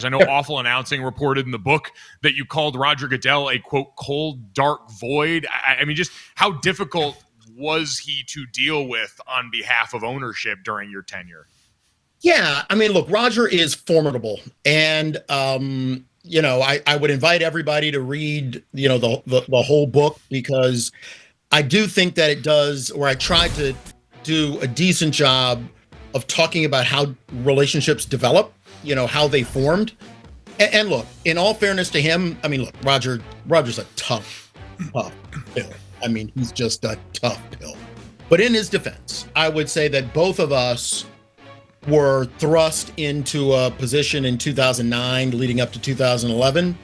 I know Awful Announcing reported in the book that you called Roger Goodell a, quote, cold, dark void. I mean, just how difficult was he to deal with on behalf of ownership during your tenure? Yeah, I mean, look, Roger is formidable. And, I would invite everybody to read, the whole book, because I do think that it does, or I tried to do a decent job of talking about how relationships develop, how they formed. And look, in all fairness to him, I mean, look, Roger's a tough pill. I mean, he's just a tough pill. But in his defense, I would say that both of us were thrust into a position in 2009 leading up to 2011.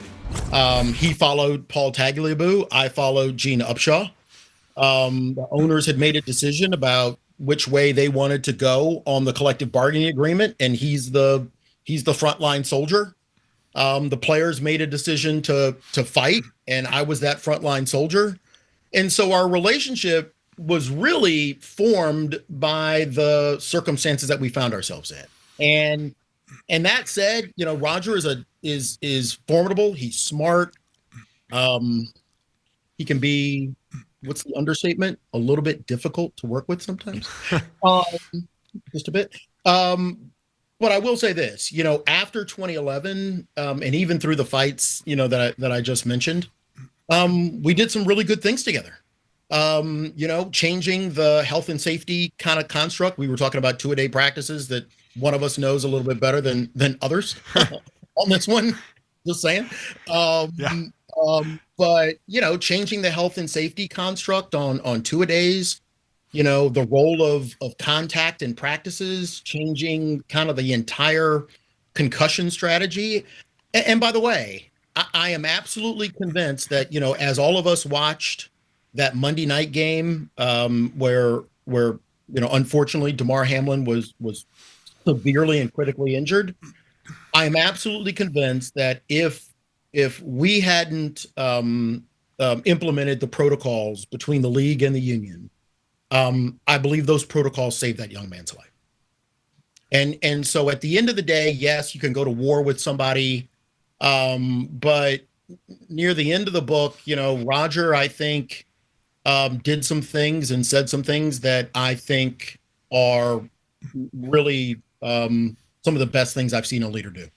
He followed Paul Tagliabue. I followed Gene Upshaw. The owners had made a decision about which way they wanted to go on the collective bargaining agreement, and he's the frontline soldier. The players made a decision to fight, and I was that frontline soldier. And so our relationship was really formed by the circumstances that we found ourselves in. And that said, Roger is formidable. He's smart. He can be, what's the understatement? A little bit difficult to work with sometimes. Just a bit. But I will say this, after 2011, and even through the fights, that I just mentioned, we did some really good things together. Changing the health and safety kind of construct. We were talking about 2-a-day practices that one of us knows a little bit better than others on this one. Just saying. But changing the health and safety construct on 2-a-days, the role of contact in practices, changing kind of the entire concussion strategy. And by the way, I am absolutely convinced that, as all of us watched that Monday night game, where unfortunately DeMar Hamlin was severely and critically injured, I am absolutely convinced that if we hadn't implemented the protocols between the league and the union, I believe those protocols saved that young man's life. And so at the end of the day, yes, you can go to war with somebody, but near the end of the book, Roger, I think, did some things and said some things that I think are really some of the best things I've seen a leader do.